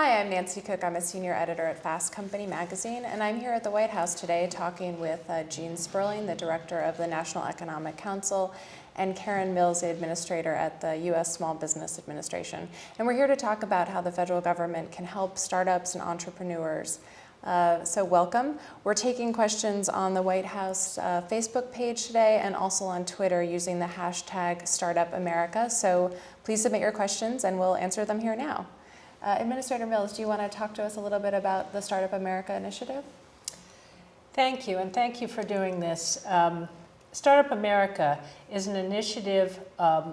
Hi, I'm Nancy Cook. I'm a senior editor at Fast Company magazine, and I'm here at the White House today talking with Gene Sperling, the director of the National Economic Council, and Karen Mills, the administrator at the U.S. Small Business Administration. And we're here to talk about how the federal government can help startups and entrepreneurs. So welcome. We're taking questions on the White House Facebook page today and also on Twitter using the hashtag #StartupAmerica. So please submit your questions and we'll answer them here now. Administrator Mills, do you want to talk to us a little bit about the Startup America initiative? Thank you, and thank you for doing this. Startup America is an initiative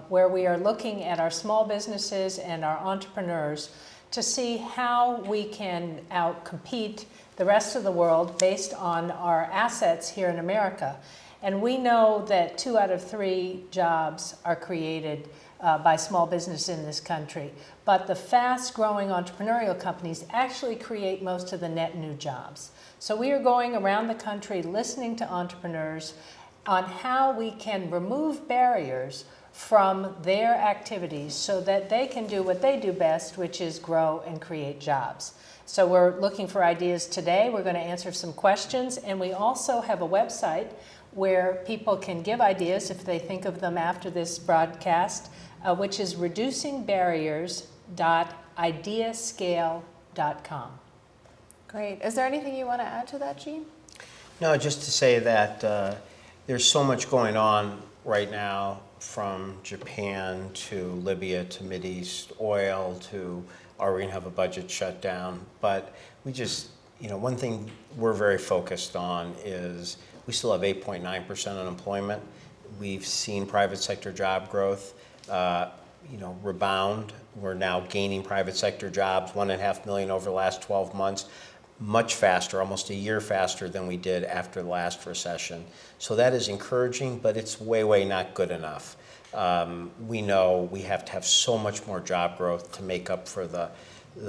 where we are looking at our small businesses and our entrepreneurs to see how we can outcompete the rest of the world based on our assets here in America. And we know that 2 out of 3 jobs are created by small business in this country. But the fast-growing entrepreneurial companies actually create most of the net new jobs. So we are going around the country listening to entrepreneurs on how we can remove barriers from their activities so that they can do what they do best, which is grow and create jobs. So we're looking for ideas today. We're going to answer some questions, and we also have a website where people can give ideas if they think of them after this broadcast, which is reducingbarriers.ideascale.com. Great. Is there anything you want to add to that, Gene? No, just to say that there's so much going on right now, from Japan to Libya to Mideast oil to are we going to have a budget shutdown. But we just, one thing we're very focused on is we still have 8.9% unemployment. We've seen private sector job growth rebound. We're now gaining private sector jobs, 1.5 million over the last 12 months, much faster, almost a year faster than we did after the last recession. So that is encouraging, but it's way not good enough. We know we have to have so much more job growth to make up for the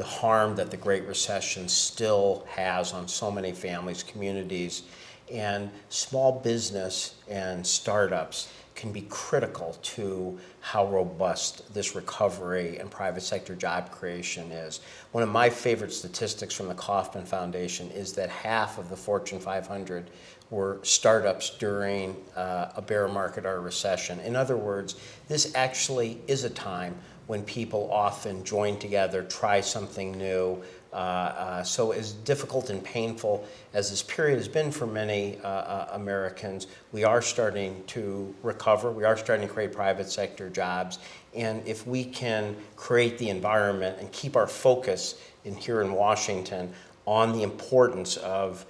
harm that the Great Recession still has on so many families, communities, and small business and startups can be critical to how robust this recovery and private sector job creation is. One of my favorite statistics from the Kauffman Foundation is that half of the Fortune 500 were startups during a bear market or a recession. In other words, this actually is a time when people often join together, try something new. So as difficult and painful as this period has been for many Americans, we are starting to recover. We are starting to create private sector jobs. And if we can create the environment and keep our focus here in Washington on the importance of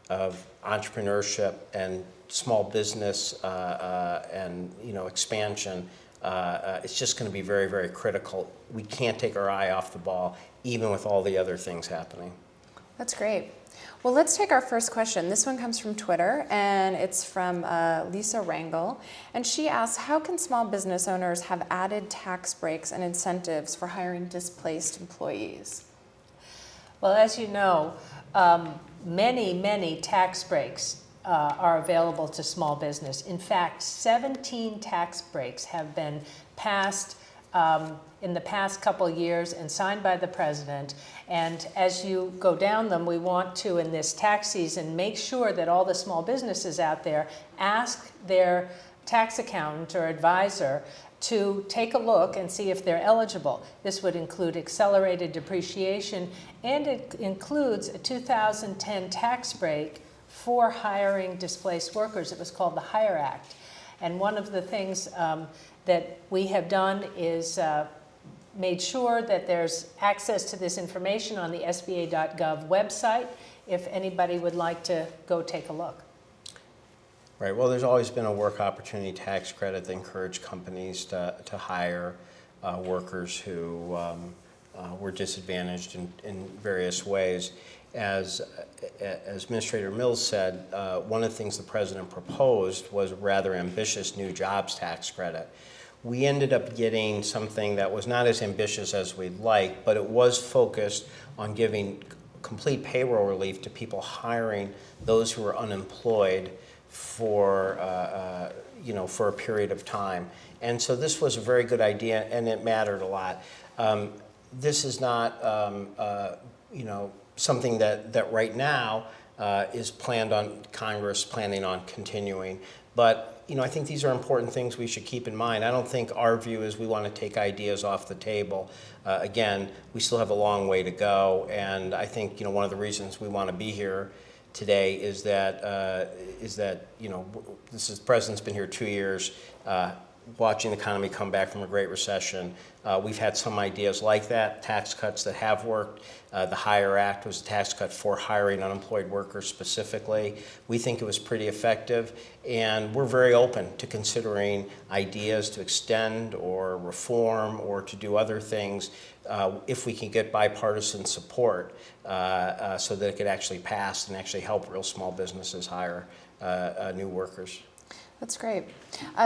entrepreneurship and small business and expansion, it's just going to be very critical. We can't take our eye off the ball, even with all the other things happening. That's great. Well, let's take our first question. This one comes from Twitter, and it's from Lisa Rangel. And she asks, how can small business owners have added tax breaks and incentives for hiring displaced employees? Well, as you know, many tax breaks are available to small business. In fact, 17 tax breaks have been passed in the past couple years and signed by the president. And as you go down them, we want to, in this tax season, make sure that all the small businesses out there ask their tax accountant or advisor to take a look and see if they're eligible. This would include accelerated depreciation, and it includes a 2010 tax break for hiring displaced workers. It was called the HIRE Act. And one of the things that we have done is made sure that there's access to this information on the SBA.gov website if anybody would like to go take a look. Right. Well, there's always been a work opportunity tax credit that encouraged companies to hire workers who were disadvantaged in various ways. As Administrator Mills said, one of the things the president proposed was a rather ambitious new jobs tax credit. We ended up getting something that was not as ambitious as we'd like, but it was focused on giving complete payroll relief to people hiring those who are unemployed for a period of time. And so this was a very good idea, and it mattered a lot. this is not something that right now is planned on Congress planning on continuing. But I think these are important things we should keep in mind. I don't think our view is we want to take ideas off the table. Again, we still have a long way to go, and I think one of the reasons we want to be here today is that the president's been here 2 years, watching the economy come back from a great recession. We've had some ideas like that, tax cuts that have worked. The HIRE Act was a tax cut for hiring unemployed workers specifically. We think it was pretty effective, and we're very open to considering ideas to extend or reform or to do other things if we can get bipartisan support so that it could actually pass and actually help real small businesses hire new workers. That's great.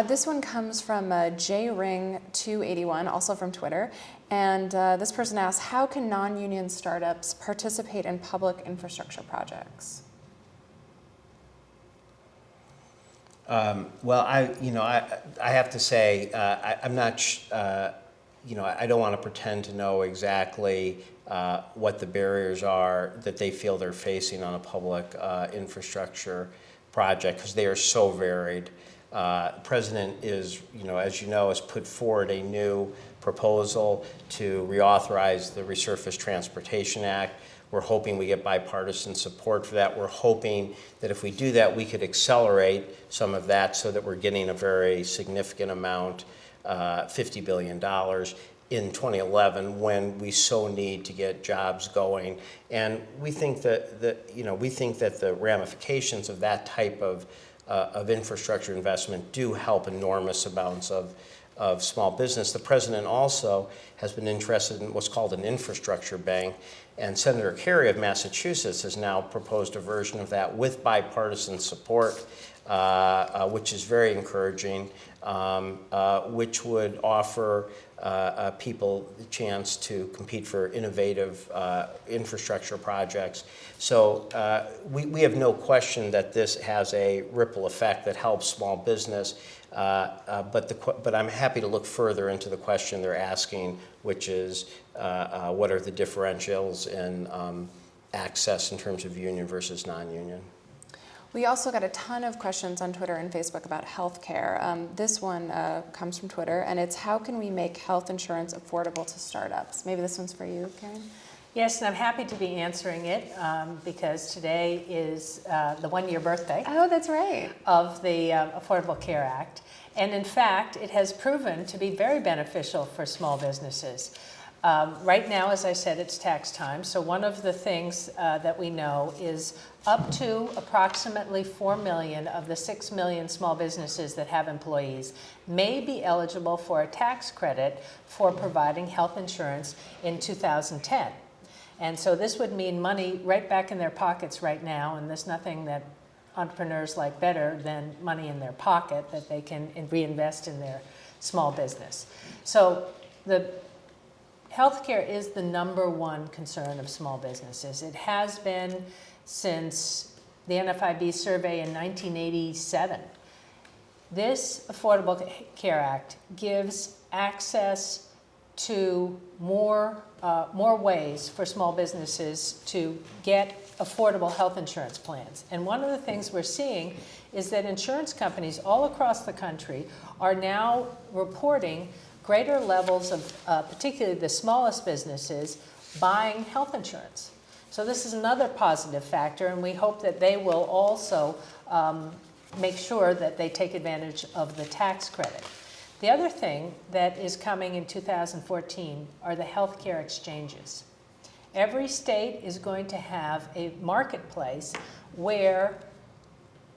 This one comes from JRing281, also from Twitter. And this person asks, how can non-union startups participate in public infrastructure projects? Well, I have to say, I'm not, I don't want to pretend to know exactly what the barriers are that they feel they're facing on a public infrastructure project, because they are so varied. The president is, as you know, has put forward a new proposal to reauthorize the Resurfaced Transportation Act. We're hoping we get bipartisan support for that. We're hoping that if we do that, we could accelerate some of that so that we're getting a very significant amount, $50 billion, in 2011 when we so need to get jobs going. And we think that the ramifications of that type of infrastructure investment do help enormous amounts of small business. The president also has been interested in what's called an infrastructure bank, and Senator Kerry of Massachusetts has now proposed a version of that with bipartisan support, which is very encouraging, which would offer people the chance to compete for innovative infrastructure projects. So we have no question that this has a ripple effect that helps small business, but I'm happy to look further into the question they're asking, which is what are the differentials in access in terms of union versus non-union. We also got a ton of questions on Twitter and Facebook about healthcare. This one comes from Twitter, and it's how can we make health insurance affordable to startups? Maybe this one's for you, Karen. Yes, and I'm happy to be answering it because today is the one-year birthday. Oh, that's right. Of the Affordable Care Act. And in fact, it has proven to be very beneficial for small businesses. Right now, as I said, it's tax time. So one of the things that we know is up to approximately 4 million of the 6 million small businesses that have employees may be eligible for a tax credit for providing health insurance in 2010. And so this would mean money right back in their pockets right now, and there's nothing that entrepreneurs like better than money in their pocket that they can reinvest in their small business. So the healthcare is the #1 concern of small businesses. It has been since the NFIB survey in 1987. This Affordable Care Act gives access to more ways for small businesses to get affordable health insurance plans. And one of the things we're seeing is that insurance companies all across the country are now reporting greater levels of, particularly the smallest businesses, buying health insurance. So this is another positive factor, and we hope that they will also make sure that they take advantage of the tax credit. The other thing that is coming in 2014 are the healthcare exchanges. Every state is going to have a marketplace where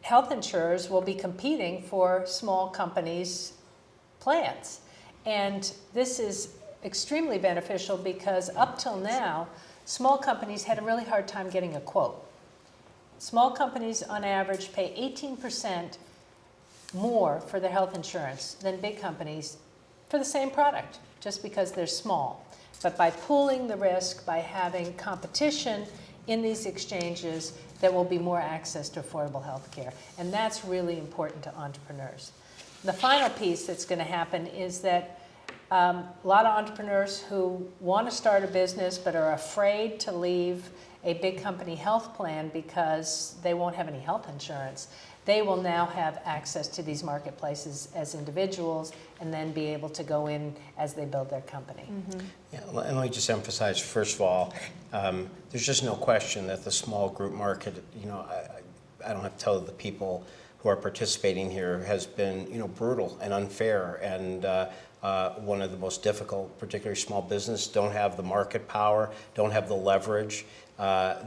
health insurers will be competing for small companies' plans. And this is extremely beneficial because up till now, small companies had a really hard time getting a quote. Small companies on average pay 18% more for their health insurance than big companies for the same product, just because they're small. But by pooling the risk, by having competition in these exchanges, there will be more access to affordable health care. And that's really important to entrepreneurs. The final piece that's going to happen is that A lot of entrepreneurs who want to start a business but are afraid to leave a big company health plan because they won't have any health insurance. They will now have access to these marketplaces as individuals and then be able to go in as they build their company. Yeah, and let me just emphasize, first of all, there's just no question that the small group market, I don't have to tell the people who are participating here, has been, brutal and unfair, and one of the most difficult, particularly small business, don't have the market power, don't have the leverage.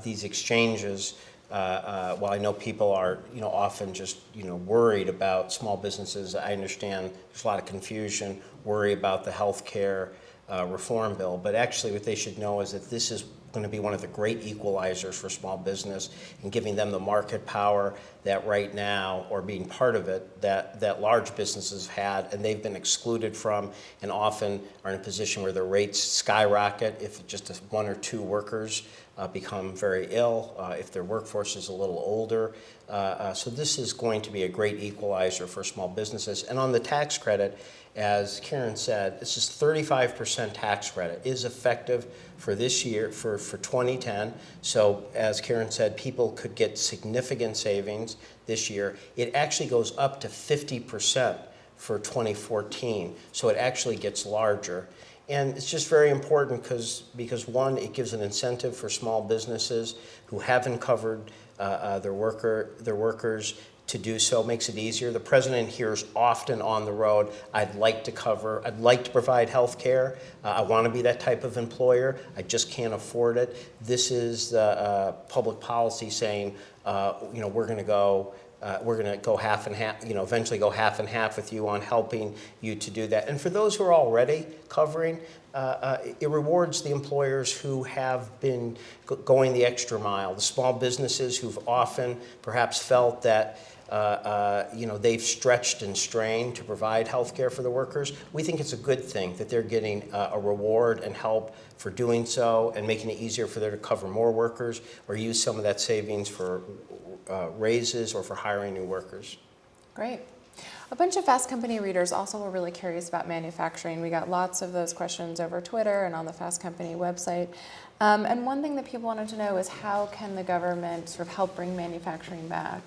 These exchanges, while I know people are, often just, worried about small businesses, I understand there's a lot of confusion, worry about the healthcare reform bill, but actually what they should know is that this is going to be one of the great equalizers for small business and giving them the market power that right now, or being part of it, that large businesses have had and they've been excluded from, and often are in a position where their rates skyrocket if just one or two workers become very ill, if their workforce is a little older. So this is going to be a great equalizer for small businesses. And on the tax credit, as Karen said, this is 35% tax credit is effective for this year, for 2010. So as Karen said, people could get significant savings this year. It actually goes up to 50% for 2014. So it actually gets larger. And it's just very important because one, it gives an incentive for small businesses who haven't covered their workers to do so, makes it easier. The president hears often on the road, I'd like to provide health care. I want to be that type of employer. I just can't afford it. This is public policy saying, we're going to go half and half, eventually go half and half with you on helping you to do that. And for those who are already covering, it rewards the employers who have been going the extra mile, the small businesses who've often perhaps felt that they've stretched and strained to provide health care for the workers. We think it's a good thing that they're getting a reward and help for doing so and making it easier for them to cover more workers or use some of that savings for raises or for hiring new workers. Great. A bunch of Fast Company readers also were really curious about manufacturing. We got lots of those questions over Twitter and on the Fast Company website. And one thing that people wanted to know is how can the government sort of help bring manufacturing back?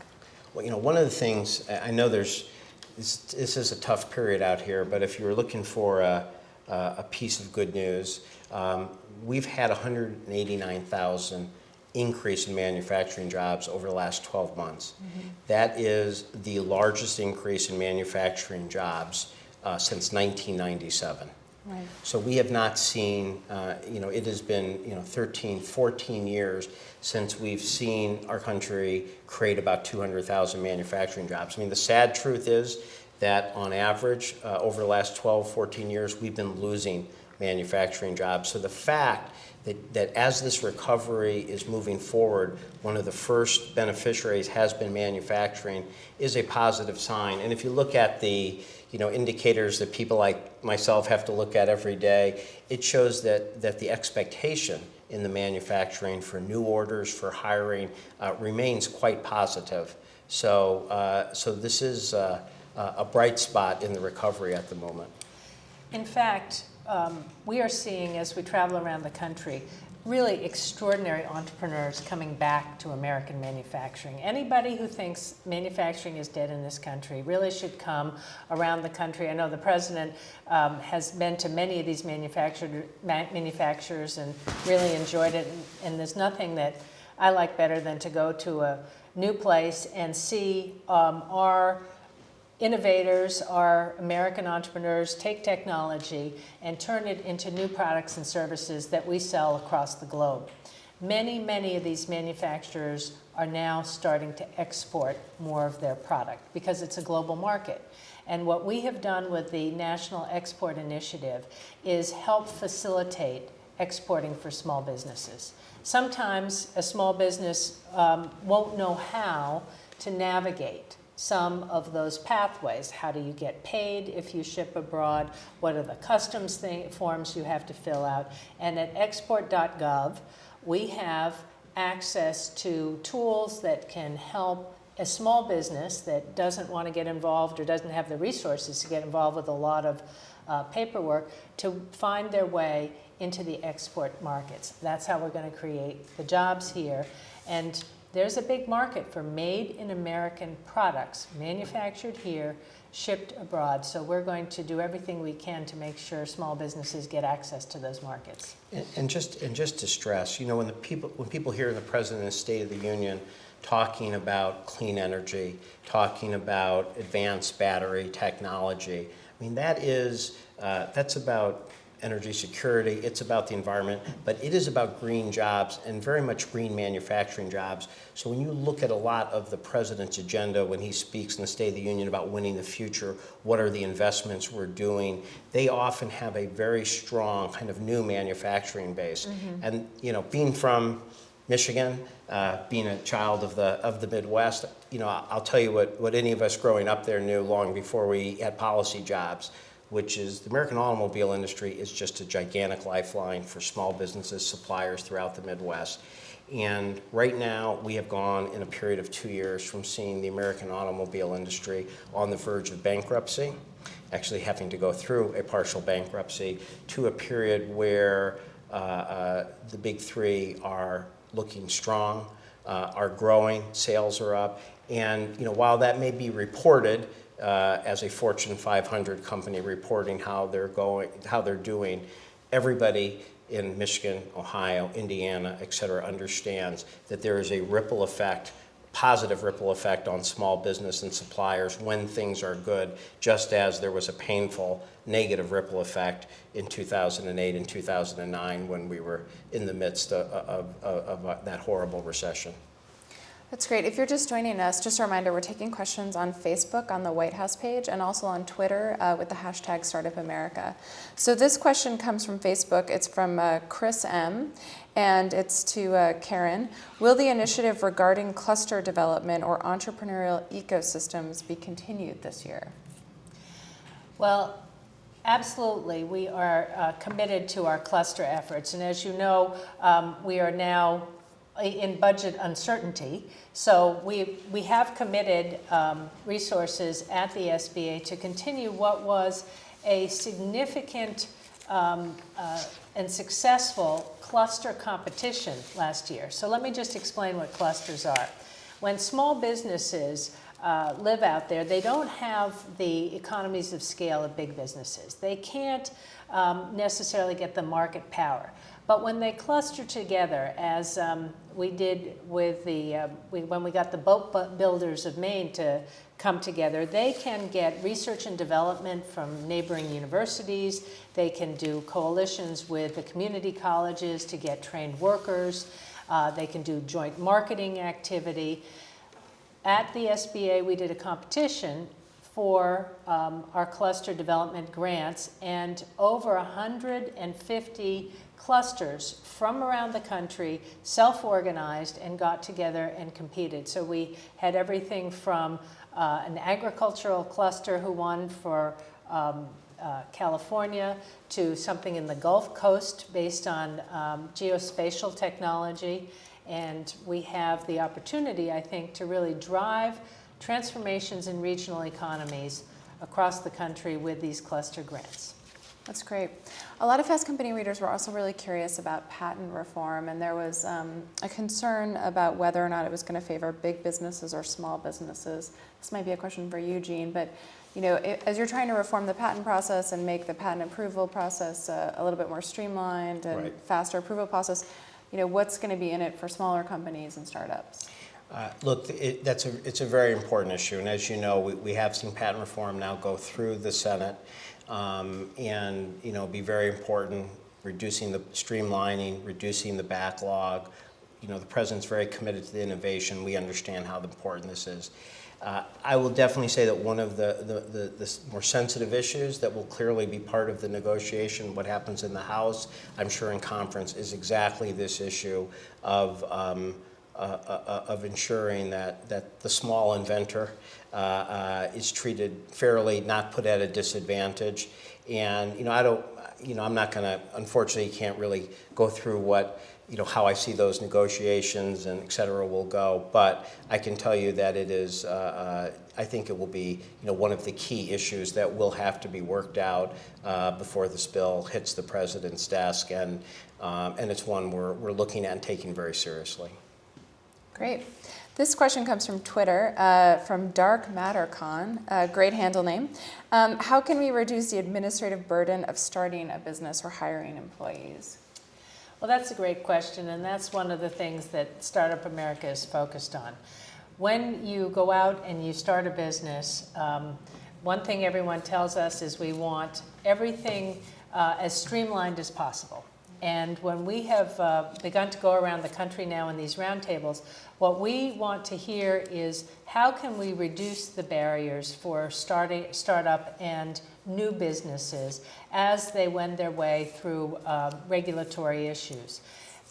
Well, one of the things, I know this is a tough period out here, but if you're looking for a piece of good news, we've had 189,000 increase in manufacturing jobs over the last 12 months. Mm-hmm. That is the largest increase in manufacturing jobs since 1997. Right. So we have not seen, it has been 13, 14 years since we've seen our country create about 200,000 manufacturing jobs. I mean, the sad truth is that on average, over the last 12, 14 years, we've been losing manufacturing jobs. So the fact that as this recovery is moving forward, one of the first beneficiaries has been manufacturing is a positive sign. And if you look at the indicators that people like myself have to look at every day, it shows that the expectation in the manufacturing for new orders, for hiring, remains quite positive. So this is a bright spot in the recovery at the moment. In fact, we are seeing, as we travel around the country, really extraordinary entrepreneurs coming back to American manufacturing. Anybody who thinks manufacturing is dead in this country really should come around the country. I know the president has been to many of these manufacturers and really enjoyed it. And there's nothing that I like better than to go to a new place and see our innovators, our American entrepreneurs, take technology and turn it into new products and services that we sell across the globe. Many, many of these manufacturers are now starting to export more of their product because it's a global market. And what we have done with the National Export Initiative is help facilitate exporting for small businesses. Sometimes a small business won't know how to navigate some of those pathways. How do you get paid if you ship abroad? What are the customs forms you have to fill out? And at export.gov, we have access to tools that can help a small business that doesn't want to get involved or doesn't have the resources to get involved with a lot of paperwork to find their way into the export markets. That's how we're going to create the jobs here. And there's a big market for made in American products, manufactured here, shipped abroad. So we're going to do everything we can to make sure small businesses get access to those markets. And just to stress, you know, when people hear the President's State of the Union talking about clean energy, talking about advanced battery technology, I mean, that's about energy security, it's about the environment, but it is about green jobs and very much green manufacturing jobs. So when you look at a lot of the President's agenda when he speaks in the State of the Union about winning the future, what are the investments we're doing, they often have a very strong kind of new manufacturing base. Mm-hmm. And you know, being from Michigan, being a child of the Midwest, you know, I'll tell you what any of us growing up there knew long before we had policy jobs, which is the American automobile industry is just a gigantic lifeline for small businesses, suppliers throughout the Midwest. And right now, we have gone in a period of 2 years from seeing the American automobile industry on the verge of bankruptcy, actually having to go through a partial bankruptcy, to a period where the big three are looking strong, are growing, sales are up. And you know, while that may be reported as a Fortune 500 company reporting how they're doing, everybody in Michigan, Ohio, Indiana, et cetera, understands that there is a ripple effect, positive ripple effect on small business and suppliers when things are good, just as there was a painful negative ripple effect in 2008 and 2009 when we were in the midst of that horrible recession. That's great. If you're just joining us, just a reminder, we're taking questions on Facebook on the White House page and also on Twitter with the hashtag #StartupAmerica. So this question comes from Facebook. It's from Chris M. And it's to Karen. Will the initiative regarding cluster development or entrepreneurial ecosystems be continued this year? Well, absolutely. We are committed to our cluster efforts. And as you know, we are now in budget uncertainty. So we have committed resources at the SBA to continue what was a significant and successful cluster competition last year. So let me just explain what clusters are. When small businesses live out there, they don't have the economies of scale of big businesses. They can't necessarily get the market power. But when they cluster together, as we did with when we got the boat builders of Maine to come together, they can get research and development from neighboring universities. They can do coalitions with the community colleges to get trained workers. They can do joint marketing activity. At the SBA, we did a competition for our cluster development grants, and over 150 clusters from around the country self-organized and got together and competed. So we had everything from an agricultural cluster who won for California to something in the Gulf Coast based on geospatial technology. And we have the opportunity, I think, to really drive transformations in regional economies across the country with these cluster grants. That's great. A lot of Fast Company readers were also really curious about patent reform, and there was a concern about whether or not it was going to favor big businesses or small businesses. This might be a question for you, Jean, but you know, as you're trying to reform the patent process and make the patent approval process a little bit more streamlined and Right. faster approval process, you know, what's going to be in it for smaller companies and startups? Look, it's a very important issue, and as you know, we have seen patent reform now go through the Senate, and you know, be very important, reducing the streamlining, reducing the backlog. You know, the president's very committed to the innovation. We understand how important this is. I will definitely say that one of the more sensitive issues that will clearly be part of the negotiation, what happens in the House, I'm sure in conference, is exactly this issue of ensuring that the small inventor is treated fairly, not put at a disadvantage. And you know, I'm not going to, unfortunately, can't really go through what how I see those negotiations and et cetera will go. But I can tell you that it is, I think it will be, one of the key issues that will have to be worked out before this bill hits the president's desk, and it's one we're looking at and taking very seriously. Great. This question comes from Twitter, from Dark MatterCon, a great handle name. How can we reduce the administrative burden of starting a business or hiring employees? Well, that's a great question, and that's one of the things that Startup America is focused on. When you go out and you start a business, one thing everyone tells us is we want everything as streamlined as possible. And when we have begun to go around the country now in these roundtables, what we want to hear is how can we reduce the barriers for startup and new businesses as they wend their way through regulatory issues.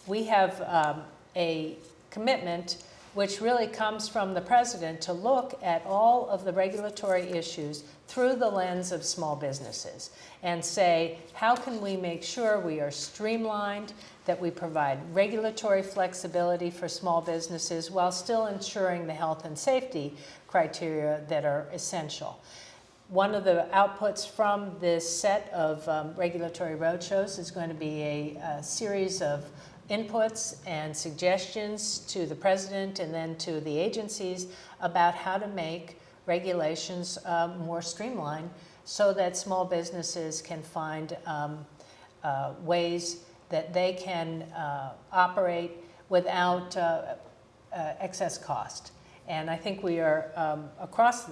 We have a commitment which really comes from the president to look at all of the regulatory issues through the lens of small businesses and say, how can we make sure we are streamlined, that we provide regulatory flexibility for small businesses while still ensuring the health and safety criteria that are essential. One of the outputs from this set of regulatory roadshows is going to be a series of inputs and suggestions to the president and then to the agencies about how to make regulations more streamlined so that small businesses can find ways that they can operate without excess cost. And I think we are across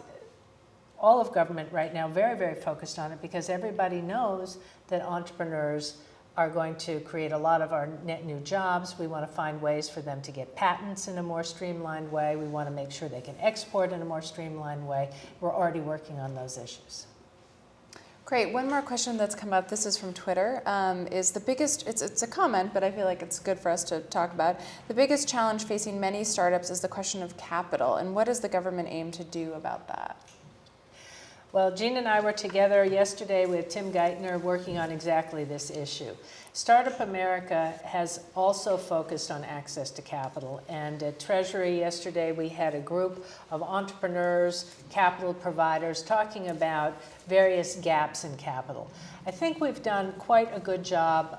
all of government right now very, very focused on it because everybody knows that entrepreneurs are going to create a lot of our net new jobs. We want to find ways for them to get patents in a more streamlined way. We want to make sure they can export in a more streamlined way. We're already working on those issues. Great. One more question that's come up, this is from Twitter, is the biggest, it's a comment, but I feel like it's good for us to talk about. The biggest challenge facing many startups is the question of capital, and what does the government aim to do about that? Well, Jean and I were together yesterday with Tim Geithner working on exactly this issue. Startup America has also focused on access to capital, and at Treasury yesterday we had a group of entrepreneurs, capital providers talking about various gaps in capital. I think we've done quite a good job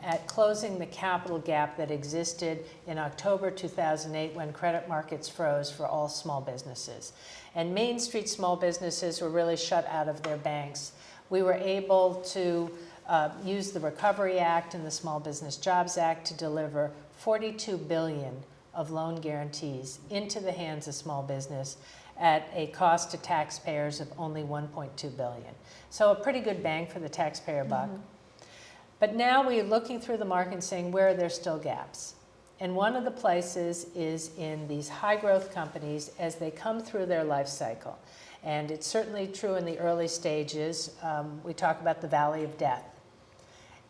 at closing the capital gap that existed in October 2008 when credit markets froze for all small businesses. And Main Street small businesses were really shut out of their banks. We were able to use the Recovery Act and the Small Business Jobs Act to deliver $42 billion of loan guarantees into the hands of small business at a cost to taxpayers of only $1.2 billion. So a pretty good bang for the taxpayer buck. But now we're looking through the market and saying, where are there still gaps? And one of the places is in these high growth companies as they come through their life cycle. And it's certainly true in the early stages. We talk about the valley of death.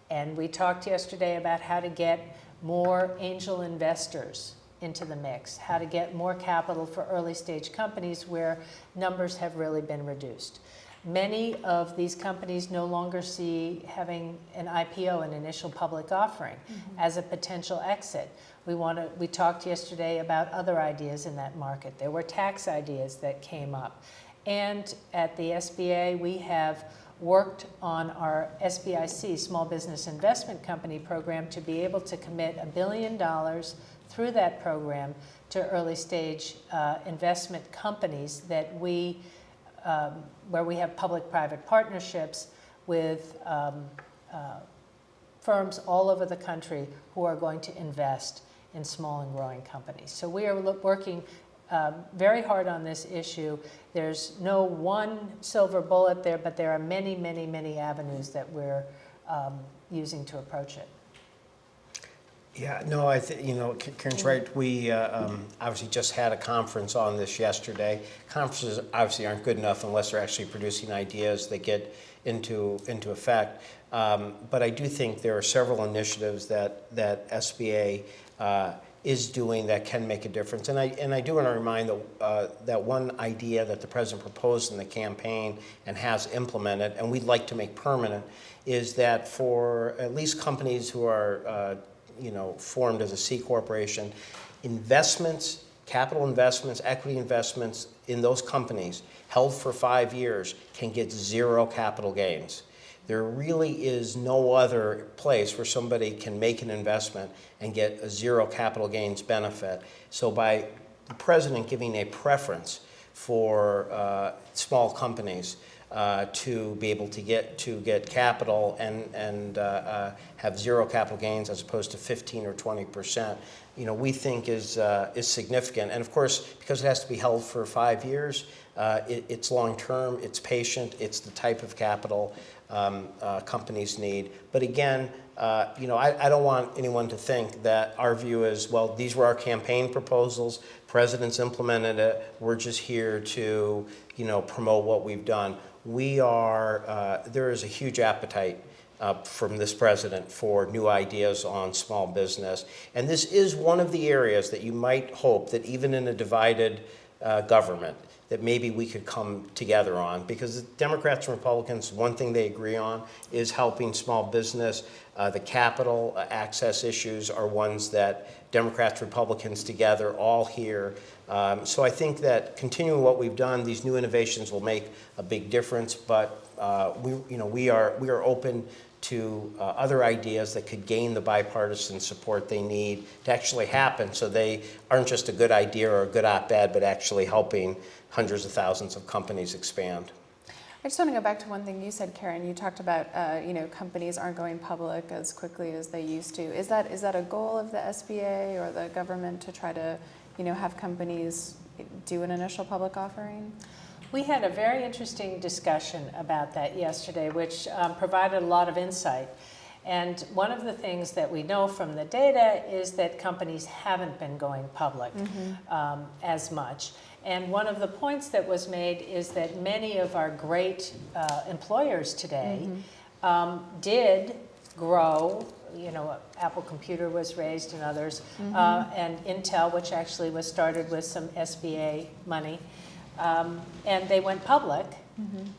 And we talked yesterday about how to get more angel investors into the mix, how to get more capital for early stage companies where numbers have really been reduced. Many of these companies no longer see having an IPO, an initial public offering, as a potential exit. We talked yesterday about other ideas in that market. There were tax ideas that came up. And at the SBA, we have worked on our SBIC, Small Business Investment Company program, to be able to commit $1 billion through that program to early stage investment companies that we where we have public-private partnerships with firms all over the country who are going to invest in small and growing companies. So we are working very hard on this issue. There's no one silver bullet there, but there are many, many, many avenues that we're using to approach it. Yeah, no, I think, Karen's right. We obviously just had a conference on this yesterday. Conferences obviously aren't good enough unless they're actually producing ideas that get into effect. But I do think there are several initiatives that SBA is doing that can make a difference. And I do want to remind that one idea that the president proposed in the campaign and has implemented, and we'd like to make permanent, is that for at least companies who are formed as a C corporation. Investments, capital investments, equity investments in those companies held for 5 years can get zero capital gains. There really is no other place where somebody can make an investment and get a zero capital gains benefit. So by the president giving a preference for small companies to be able to get capital and have zero capital gains as opposed to 15 or 20%, we think is significant. And of course, because it has to be held for 5 years, it's long term, it's patient, it's the type of capital companies need. But again, I don't want anyone to think that our view is, well, these were our campaign proposals, presidents implemented it, we're just here to, promote what we've done. There is a huge appetite from this president for new ideas on small business. And this is one of the areas that you might hope that even in a divided government, that maybe we could come together on, because the Democrats and Republicans, one thing they agree on is helping small business. The capital access issues are ones that Democrats, Republicans together all hear. So I think that continuing what we've done, these new innovations will make a big difference. But we are open to other ideas that could gain the bipartisan support they need to actually happen, so they aren't just a good idea or a good op-ed, but actually helping hundreds of thousands of companies expand. I just want to go back to one thing you said, Karen. You talked about companies aren't going public as quickly as they used to. Is that a goal of the SBA or the government to try to have companies do an initial public offering? We had a very interesting discussion about that yesterday, which provided a lot of insight. And one of the things that we know from the data is that companies haven't been going public as much. And one of the points that was made is that many of our great employers today did grow. Apple Computer was raised and others, and Intel, which actually was started with some SBA money. And they went public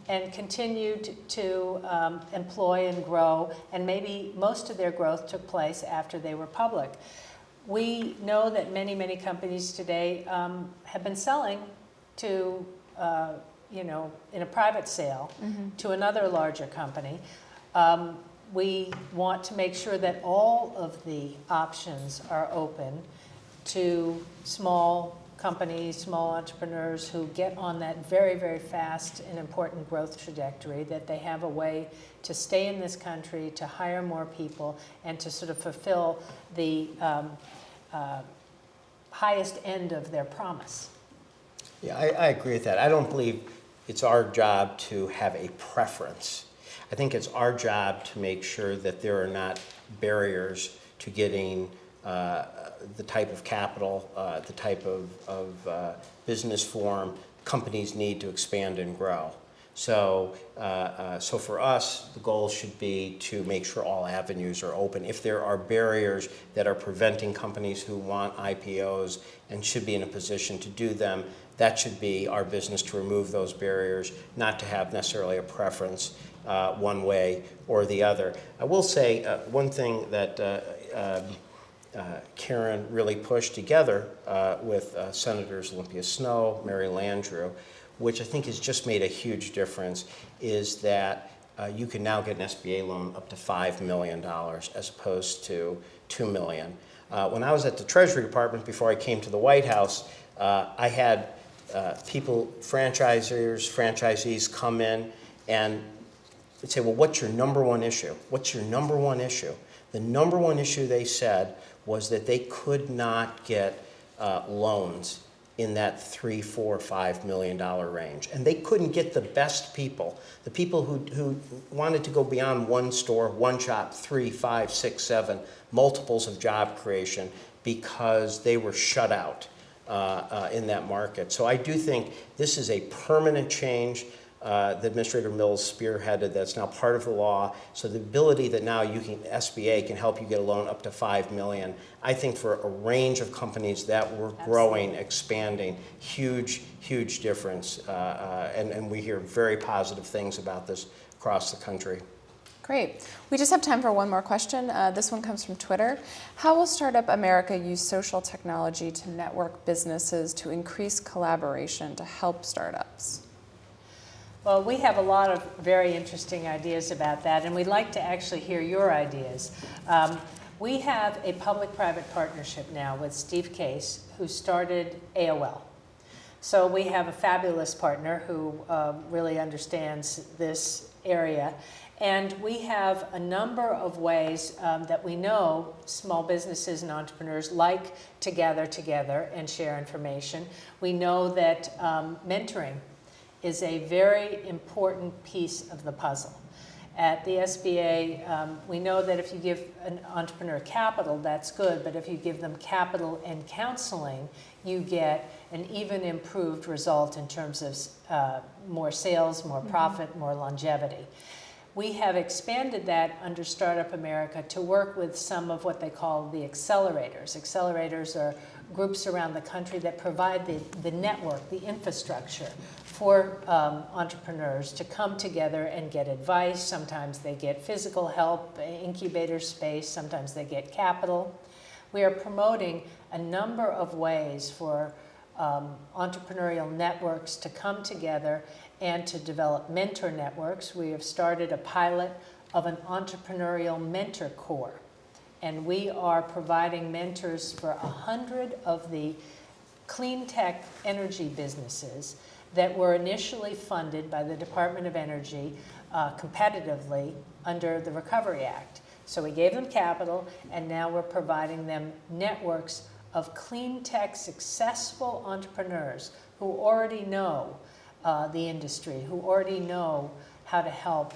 and continued to employ and grow, and maybe most of their growth took place after they were public. We know that many, many companies today have been selling to, in a private sale to another larger company. We want to make sure that all of the options are open to small companies, small entrepreneurs who get on that very, very fast and important growth trajectory, that they have a way to stay in this country, to hire more people, and to sort of fulfill the highest end of their promise. Yeah, I agree with that. I don't believe it's our job to have a preference. I think it's our job to make sure that there are not barriers to getting the type of capital, the type of business form companies need to expand and grow. So for us, the goal should be to make sure all avenues are open. If there are barriers that are preventing companies who want IPOs and should be in a position to do them, that should be our business to remove those barriers, not to have necessarily a preference one way or the other. I will say one thing that Karen really pushed together with Senators Olympia Snow, Mary Landrieu, which I think has just made a huge difference, is that you can now get an SBA loan up to $5 million as opposed to $2 million. When I was at the Treasury Department before I came to the White House, I had people, franchisees come in and would say, well, what's your number one issue? What's your number one issue? The number one issue, they said, was that they could not get loans in that $3, $4, $5 million range. And they couldn't get the best people, the people who wanted to go beyond one store, one shop, 3, 5, 6, 7, multiples of job creation, because they were shut out in that market. So I do think this is a permanent change that Administrator Mills spearheaded that's now part of the law. So the ability that now SBA can help you get a loan up to $5 million, I think for a range of companies that were growing, expanding, huge, huge difference. And we hear very positive things about this across the country. Great. We just have time for one more question. This one comes from Twitter. How will Startup America use social technology to network businesses to increase collaboration to help startups? Well, we have a lot of very interesting ideas about that, and we'd like to actually hear your ideas. We have a public-private partnership now with Steve Case, who started AOL. So we have a fabulous partner who really understands this area. And we have a number of ways that we know small businesses and entrepreneurs like to gather together and share information. We know that mentoring is a very important piece of the puzzle. At the SBA, we know that if you give an entrepreneur capital, that's good, but if you give them capital and counseling, you get an even improved result in terms of more sales, more profit, more longevity. We have expanded that under Startup America to work with some of what they call the accelerators. Accelerators are groups around the country that provide the network, the infrastructure for entrepreneurs to come together and get advice. Sometimes they get physical help, incubator space, sometimes they get capital. We are promoting a number of ways for entrepreneurial networks to come together and to develop mentor networks. We have started a pilot of an entrepreneurial mentor corps, and we are providing mentors for 100 of the clean tech energy businesses that were initially funded by the Department of Energy competitively under the Recovery Act. So we gave them capital, and now we're providing them networks of clean tech successful entrepreneurs who already know the industry, who already know how to help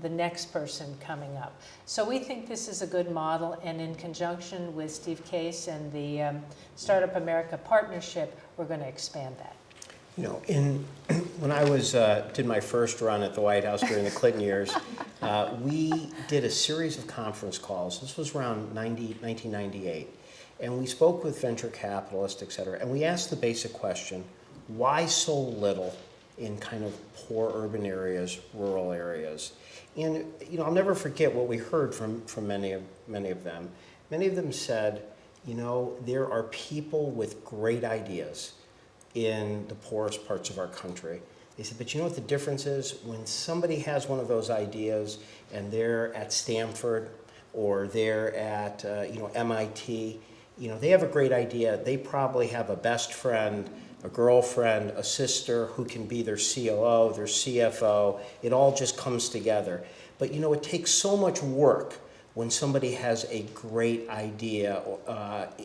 the next person coming up. So we think this is a good model, and in conjunction with Steve Case and the Startup America partnership, we're going to expand that. You know, when I did my first run at the White House during the Clinton years, we did a series of conference calls. This was around 1998. And we spoke with venture capitalists, et cetera, and we asked the basic question, why so little in kind of poor urban areas, rural areas? And you know, I'll never forget what we heard from many of them. Many of them said, you know, there are people with great ideas in the poorest parts of our country. They said, but you know what the difference is? When somebody has one of those ideas and they're at Stanford or they're at MIT, you know, they have a great idea. They probably have a best friend, a girlfriend, a sister who can be their COO, their CFO. It all just comes together. But you know, it takes so much work when somebody has a great idea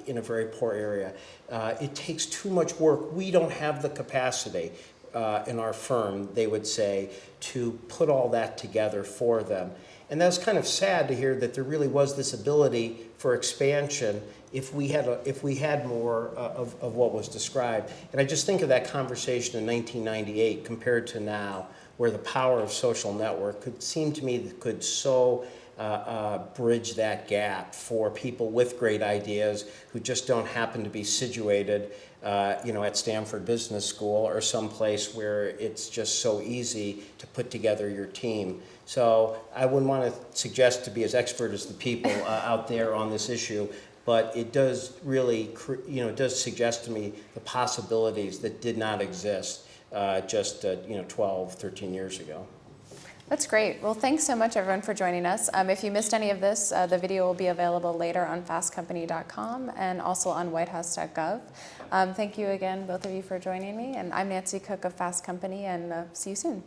in a very poor area. It takes too much work. We don't have the capacity in our firm, they would say, to put all that together for them. And that's kind of sad to hear that there really was this ability for expansion if we had more of what was described. And I just think of that conversation in 1998 compared to now, where the power of social network could seem to me that could so bridge that gap for people with great ideas who just don't happen to be situated at Stanford Business School or someplace where it's just so easy to put together your team. So I wouldn't want to suggest to be as expert as the people out there on this issue, but it does really, does suggest to me the possibilities that did not exist just 12, 13 years ago. That's great. Well, thanks so much, everyone, for joining us. If you missed any of this, the video will be available later on fastcompany.com and also on whitehouse.gov. Thank you again, both of you, for joining me. And I'm Nancy Cook of Fast Company, and see you soon.